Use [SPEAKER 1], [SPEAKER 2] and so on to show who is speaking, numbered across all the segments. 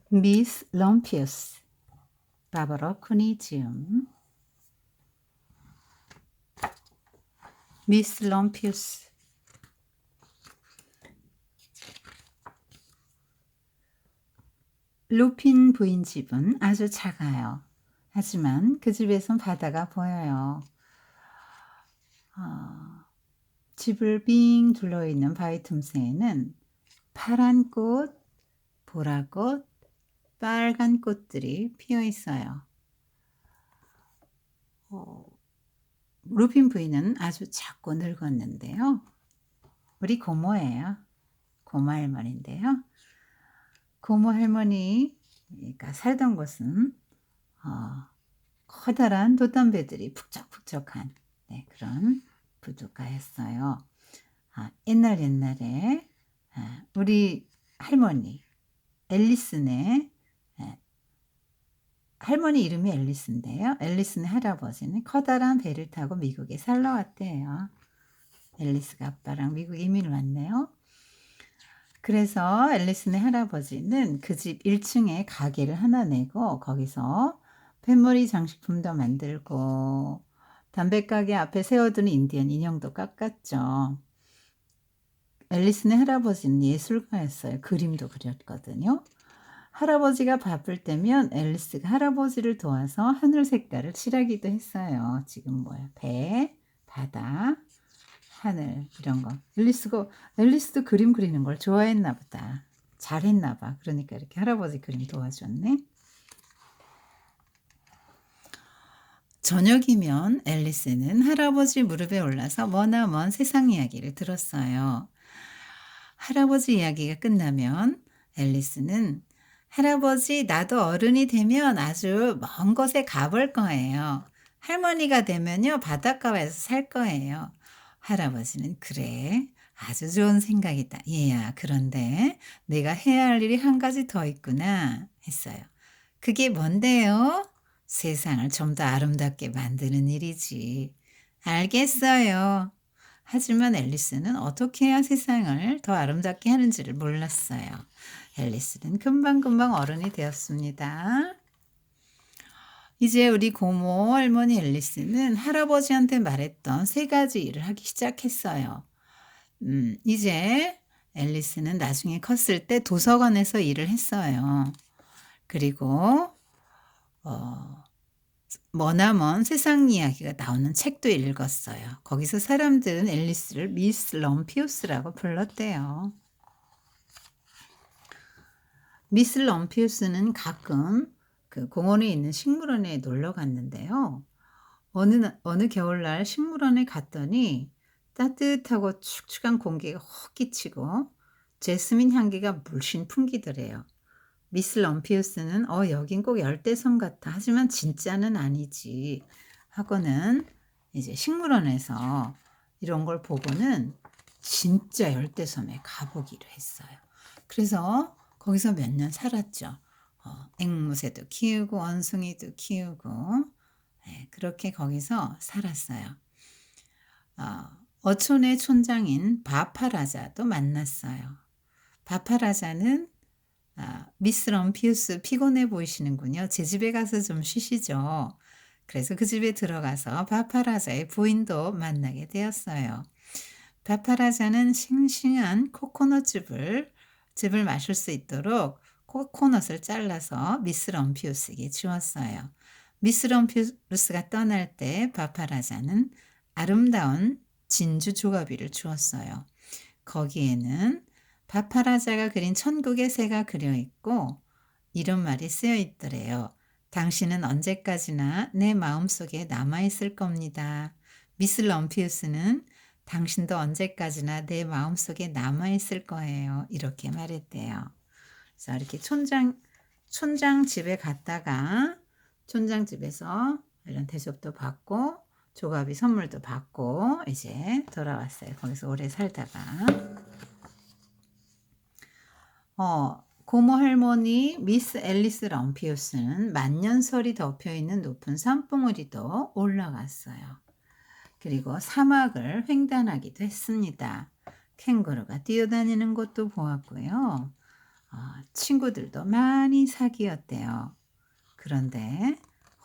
[SPEAKER 1] 미스 럼피우스, 바버러 쿠니지움. 미스 럼피우스. 루핀 부인 집은 아주 작아요. 하지만 그 집에선 바다가 보여요. 집을 빙 둘러있는 바위 틈새에는 파란 꽃, 보라꽃, 빨간 꽃들이 피어 있어요. 루핀 부인은 아주 작고 늙었는데요. 우리 고모예요. 고모 할머니인데요. 고모 할머니가 살던 곳은 커다란 돛담배들이 북적북적한 그런 부두가였어요. 옛날에 우리 할머니 앨리스네, 할머니 이름이 앨리스인데요. 앨리스네 할아버지는 커다란 배를 타고 미국에 살러 왔대요. 앨리스가 아빠랑 미국 이민을 왔네요. 그래서 앨리스네 할아버지는 그 집 1층에 가게를 하나 내고 거기서 뱃머리 장식품도 만들고 담배가게 앞에 세워두는 인디언 인형도 깎았죠. 앨리스네 할아버지는 예술가였어요. 그림도 그렸거든요. 할아버지가 바쁠 때면 앨리스가 할아버지를 도와서 하늘 색깔을 칠하기도 했어요. 지금 뭐야? 배, 바다, 하늘 이런 거. 앨리스도 그림 그리는 걸 좋아했나 보다. 잘했나 봐. 그러니까 이렇게 할아버지 그림 도와줬네. 저녁이면 앨리스는 할아버지 무릎에 올라서 머나먼 세상 이야기를 들었어요. 할아버지 이야기가 끝나면 앨리스는 할아버지 나도 어른이 되면 아주 먼 곳에 가볼 거예요. 할머니가 되면요 바닷가에서 살 거예요. 할아버지는 그래 아주 좋은 생각이다. 얘야 그런데 내가 해야 할 일이 한 가지 더 있구나 했어요. 그게 뭔데요? 세상을 좀 더 아름답게 만드는 일이지. 알겠어요. 하지만 앨리스는 어떻게 해야 세상을 더 아름답게 하는지를 몰랐어요. 앨리스는 금방금방 어른이 되었습니다. 이제 우리 고모 할머니 앨리스는 할아버지한테 말했던 3가지 일을 하기 시작했어요. 이제 앨리스는 나중에 컸을 때 도서관에서 일을 했어요. 그리고 머나먼 세상 이야기가 나오는 책도 읽었어요. 거기서 사람들은 앨리스를 미스 럼피우스라고 불렀대요. 미스 럼피우스는 가끔 그 공원에 있는 식물원에 놀러 갔는데요. 어느 겨울날 식물원에 갔더니 따뜻하고 축축한 공기가 훅 끼치고 제스민 향기가 물씬 풍기더래요. 미스 럼피우스는 여긴 꼭 열대섬 같아. 하지만 진짜는 아니지. 하고는 이제 식물원에서 이런 걸 보고는 진짜 열대섬에 가보기로 했어요. 그래서 거기서 몇 년 살았죠. 앵무새도 키우고 원숭이도 키우고 그렇게 거기서 살았어요. 어촌의 촌장인 바파라자도 만났어요. 바파라자는 미스 럼피우스 피곤해 보이시는군요. 제 집에 가서 좀 쉬시죠. 그래서 그 집에 들어가서 바파라자의 부인도 만나게 되었어요. 바파라자는 싱싱한 코코넛즙을 마실 수 있도록 코코넛을 잘라서 미스 럼피우스에게 주었어요. 미스 럼피우스가 떠날 때 바파라자는 아름다운 진주 조가비를 주었어요. 거기에는 바파라자가 그린 천국의 새가 그려 있고 이런 말이 쓰여 있더래요. 당신은 언제까지나 내 마음속에 남아있을 겁니다. 미스 럼피우스는 당신도 언제까지나 내 마음속에 남아있을 거예요. 이렇게 말했대요. 그래서 이렇게 촌장 집에 갔다가 촌장 집에서 이런 대접도 받고 조갑이 선물도 받고 이제 돌아왔어요. 거기서 오래 살다가 고모 할머니 미스 앨리스 럼피우스는 만년설이 덮여있는 높은 산봉우리도 올라갔어요. 그리고 사막을 횡단하기도 했습니다. 캥거루가 뛰어다니는 것도 보았고요. 친구들도 많이 사귀었대요. 그런데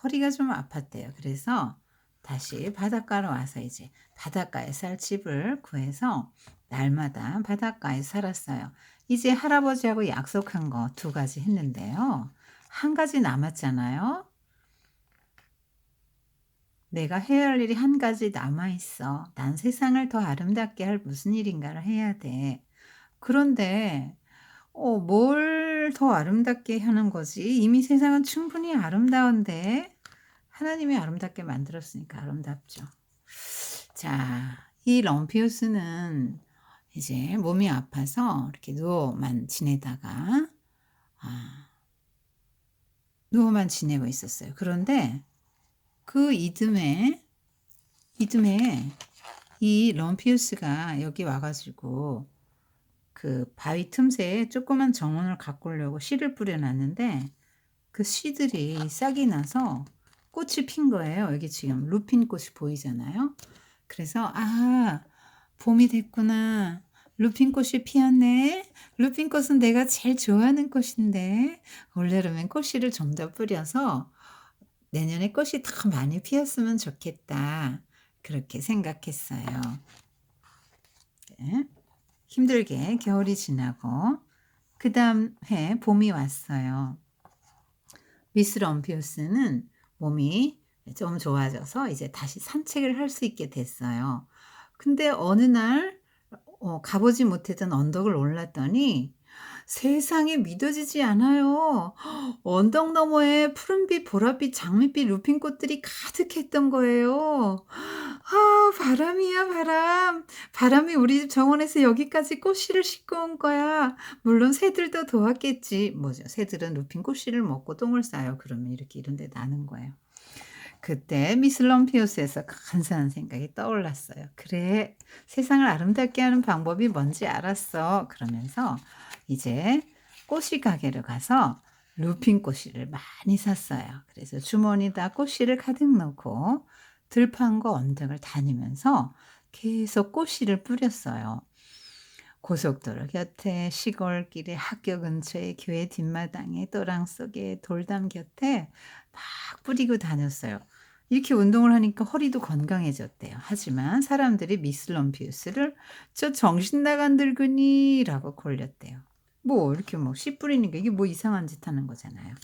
[SPEAKER 1] 허리가 좀 아팠대요. 그래서 다시 바닷가로 와서 이제 바닷가에 살 집을 구해서 날마다 바닷가에 살았어요. 이제 할아버지하고 약속한 거 두 가지 했는데요. 한 가지 남았잖아요. 내가 해야 할 일이 한 가지 남아 있어. 난 세상을 더 아름답게 할 무슨 일인가를 해야 돼. 그런데 뭘 더 아름답게 하는 거지? 이미 세상은 충분히 아름다운데 하나님이 아름답게 만들었으니까 아름답죠. 자, 이 럼피우스는 이제 몸이 아파서 이렇게 누워만 지내다가 아, 누워만 지내고 있었어요. 그런데 그 이듬해 이 럼피우스가 여기 와가지고 그 바위 틈새에 조그만 정원을 가꾸려고 씨를 뿌려놨는데 그 씨들이 싹이 나서 꽃이 핀 거예요. 여기 지금 루핀 꽃이 보이잖아요. 그래서 '아 봄이 됐구나. 루핀 꽃이 피었네. 루핀 꽃은 내가 제일 좋아하는 꽃인데 올여름엔 꽃씨를 좀 더 뿌려서 내년에 꽃이 더 많이 피었으면 좋겠다.' 그렇게 생각했어요. 네. 힘들게 겨울이 지나고 그다음 해 봄이 왔어요. 미스 럼피우스는 몸이 좀 좋아져서 이제 다시 산책을 할 수 있게 됐어요. 근데 어느 날 가보지 못했던 언덕을 올랐더니 세상에 믿어지지 않아요. 언덕 너머에 푸른빛, 보랏빛, 장밋빛 루핀꽃들이 가득했던 거예요. 아 바람이야 바람. 바람이 우리 집 정원에서 여기까지 꽃씨를 싣고 온 거야. 물론 새들도 도왔겠지. 뭐죠? 새들은 루핀 꽃씨를 먹고 똥을 싸요. 그러면 이렇게 이런 데 나는 거예요. 그때 미스 럼피우스에서 간사한 생각이 떠올랐어요. '그래. 세상을 아름답게 하는 방법이 뭔지 알았어.' 그러면서 이제 꽃이 가게로 가서 루핀 꽃씨를 많이 샀어요. 그래서 주머니에다 꽃씨를 가득 넣고 들판과 언덕을 다니면서 계속 꽃씨를 뿌렸어요. 고속도로 곁에, 시골길에, 학교 근처에, 교회 뒷마당에, 또랑 속에, 돌담 곁에 막 뿌리고 다녔어요. 이렇게 운동을 하니까 허리도 건강해졌대요. 하지만 사람들이 미스 럼피우스를 "저 정신 나간 늙은이"라고 놀렸대요. 뭐 이렇게 뭐 씨 뿌리는 게 이게 뭐 이상한 짓 하는 거잖아요.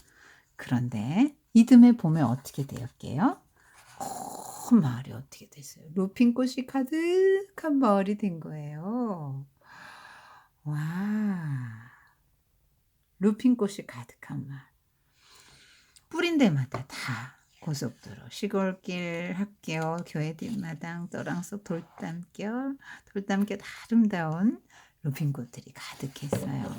[SPEAKER 1] 그런데 이듬해 봄에 어떻게 되었게요? 마을이 어떻게 됐어요? 루핀꽃이 가득한 마을이 된 거예요. 와. 루핀꽃이 가득한 마을. 뿌린 데마다 다 고속도로, 시골길, 학교, 교회 뒷마당, 또랑 속 돌담길 아름다운 루핀꽃들이 가득했어요.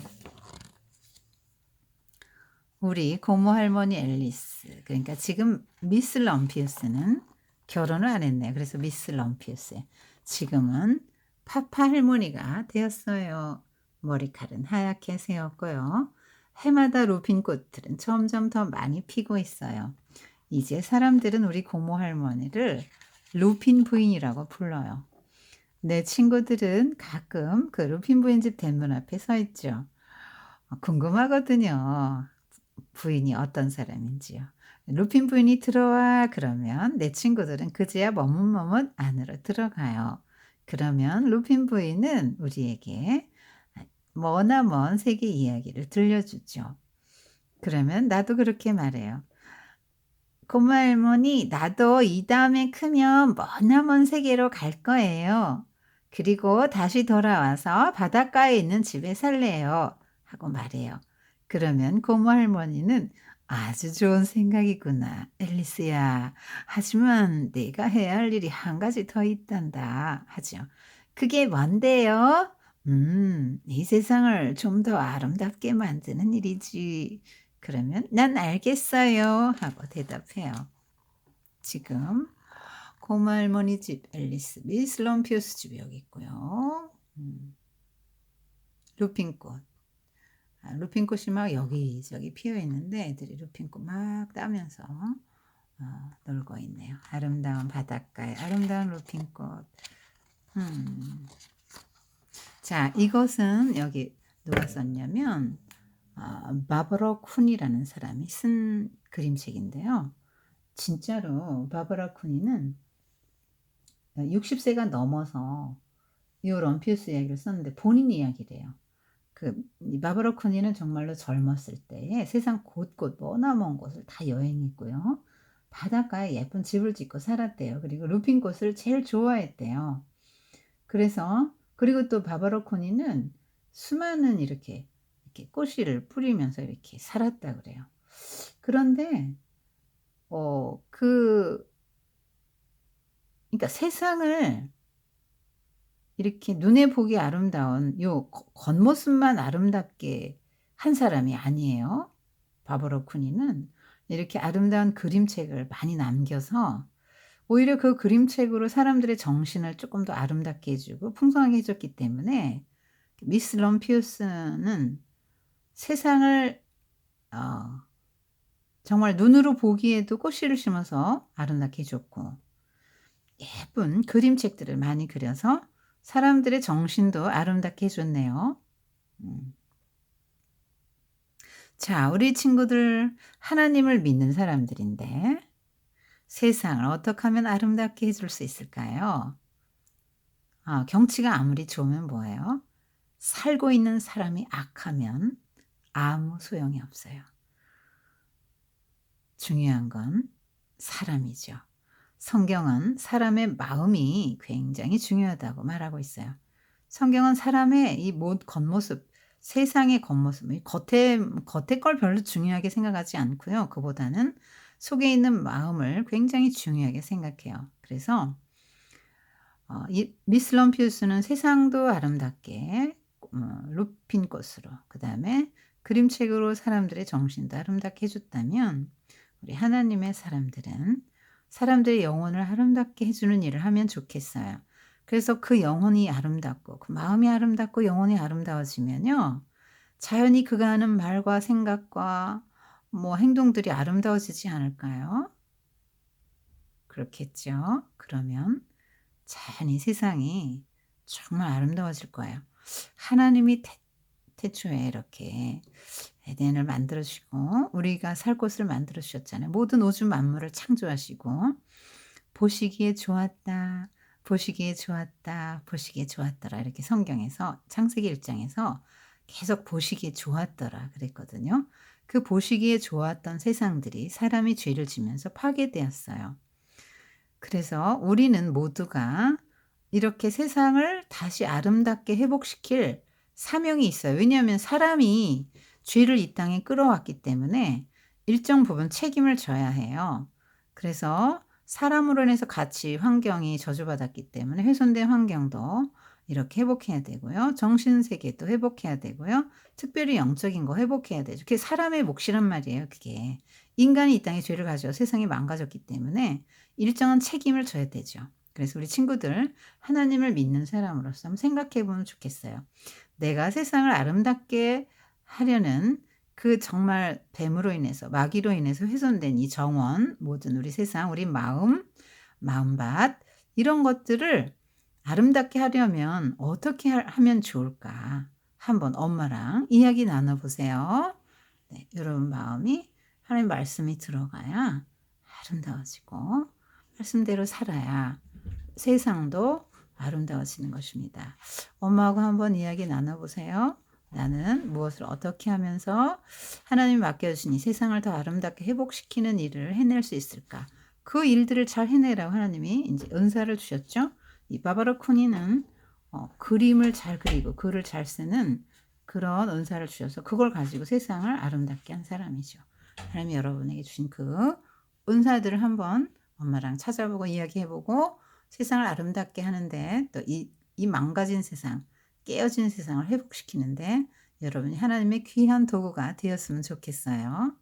[SPEAKER 1] 우리 고모 할머니 앨리스 그러니까 지금 미스 럼피우스는 결혼을 안 했네요. 그래서 미스 럼피우스. 지금은 파파 할머니가 되었어요. 머리칼은 하얗게 세웠고요. 해마다 루핀 꽃들은 점점 더 많이 피고 있어요. 이제 사람들은 우리 고모 할머니를 루핀 부인이라고 불러요. 내 친구들은 가끔 그 루핀 부인 집 대문 앞에 서 있죠. 궁금하거든요. 부인이 어떤 사람인지요. 루핀 부인이 들어와 그러면 내 친구들은 그제야 머뭇머뭇 안으로 들어가요. 그러면 루핀 부인은 우리에게 머나먼 세계 이야기를 들려주죠. 그러면 나도 그렇게 말해요. 고모 할머니, 나도 이 다음에 크면 머나먼 세계로 갈 거예요. 그리고 다시 돌아와서 바닷가에 있는 집에 살래요. 하고 말해요. 그러면 고모 할머니는 아주 좋은 생각이구나. 앨리스야. 하지만 내가 해야 할 일이 한 가지 더 있단다. 하죠. 그게 뭔데요? 이 세상을 좀 더 아름답게 만드는 일이지. 그러면 "난 알겠어요." 하고 대답해요. 지금 고모 할머니 집 앨리스, 미스 럼피우스 집이 여기 있고요. 루핀꽃. 루핀꽃이 막 여기저기 피어 있는데 애들이 루핀꽃 막 따면서 놀고 있네요. 아름다운 바닷가에 아름다운 루핀꽃. 자, 이것은 여기 누가 썼냐면 바버라 쿤이라는 사람이 쓴 그림책인데요. 진짜로 바버라 쿤이는 60 세가 넘어서 이 럼피우스 이야기를 썼는데 본인 이야기래요. 이 바버라 쿤이는 정말로 젊었을 때에 세상 곳곳 머나먼 곳을 다 여행했고요. 바닷가에 예쁜 집을 짓고 살았대요. 그리고 루핀꽃을 제일 좋아했대요. 그리고 또 바버라 쿤이는 수많은 이렇게 꽃씨를 뿌리면서 이렇게 살았다 그래요. 그런데 어 그 그러니까 세상을 이렇게 눈에 보기 아름다운 요 겉모습만 아름답게 한 사람이 아니에요. 바버라 쿠니는 이렇게 아름다운 그림책을 많이 남겨서 오히려 그 그림책으로 사람들의 정신을 쪼끔 더 아름답게 해 주고 풍성하게 해 줬기 때문에 미스 럼피우스는 세상을 어 정말 눈으로 보기에도 꽃씨를 심어서 아름답게 해 줬고 예쁜 그림책들을 많이 그려서 사람들의 정신도 아름답게 해 줬네요. 음. 자, 우리 친구들 하나님을 믿는 사람들인데 세상을 어떻게 하면 아름답게 해줄 수 있을까요? 경치가 아무리 좋으면 뭐예요? 살고 있는 사람이 악하면 아무 소용이 없어요. 중요한 건 사람이죠. 성경은 사람의 마음이 굉장히 중요하다고 말하고 있어요. 성경은 사람의 이 겉모습, 세상의 겉모습, 이 겉에 걸 별로 중요하게 생각하지 않고요. 그보다는 속에 있는 마음을 굉장히 중요하게 생각해요. 그래서 이 미스 럼피우스는 세상도 아름답게 루핀꽃으로 그다음에 그림책으로 사람들의 정신도 아름답게 해 줬다면 우리 하나님의 사람들은 사람들의 영혼을 아름답게 해 주는 일을 하면 좋겠어요. 그래서 그 영혼이 아름답고 그 마음이 아름답고 영혼이 아름다워지면요. 자연히 그가 하는 말과 생각과 뭐 행동들이 아름다워지지 않을까요? 그렇겠죠. 그러면 자연히 세상이 정말 아름다워질 거예요. 하나님이 태초에 이렇게 에덴을 만들어 주시고 우리가 살 곳을 만들어 주셨잖아요. 모든 우주 만물을 창조하시고 보시기에 좋았다. 보시기에 좋았다. 보시기에 좋았더라. 이렇게 성경에서 창세기 1 장에서 계속 보시기에 좋았더라 그랬거든요. 그 보시기에 좋았던 세상들이 사람이 죄를 지면서 파괴되었어요. 그래서 우리는 모두가 이렇게 세상을 다시 아름답게 회복시킬 사명이 있어요. 왜냐하면 사람이 죄를 이 땅에 끌어왔기 때문에 일정 부분 책임을 져야 해요. 그래서 사람으로 인해서 같이 환경이 저주받았기 때문에 훼손된 환경도 이렇게 회복해야 되고요. 정신 세계도 회복해야 되고요. 특별히 영적인 거 회복해야 되죠. 그게 사람의 몫이란 말이에요, 그게. 인간이 이 땅에 죄를 가져 세상이 망가졌기 때문에 일정한 책임을 져야 되죠. 그래서 우리 친구들 하나님을 믿는 사람으로서 한번 생각해 보면 좋겠어요. 내가 세상을 아름답게 하려는 그 정말 뱀으로 인해서 마귀로 인해서 훼손된 이 정원, 모든 우리 세상, 우리 마음, 마음밭 이런 것들을 아름답게 하려면 어떻게 하면 좋을까? 한번 엄마랑 이야기 나눠 보세요. 네, 여러분 마음이 하나님 말씀이 들어가야 아름다워지고 말씀대로 살아야 세상도 아름다워지는 것입니다. 엄마하고 한번 이야기 나눠 보세요. 나는 무엇을 어떻게 하면서 하나님이 맡겨주신 이 세상을 더 아름답게 회복시키는 일을 해낼 수 있을까? 그 일들을 잘 해내라고 하나님이 이제 은사를 주셨죠. 이 바바라 쿠니는 그림을 잘 그리고 글을 잘 쓰는 그런 은사를 주셔서 그걸 가지고 세상을 아름답게 한 사람이죠. 하나님이 여러분에게 주신 그 은사들을 한번 엄마랑 찾아보고 이야기해보고 세상을 아름답게 하는데 또 이 망가진 세상, 깨어진 세상을 회복시키는데 여러분이 하나님의 귀한 도구가 되었으면 좋겠어요.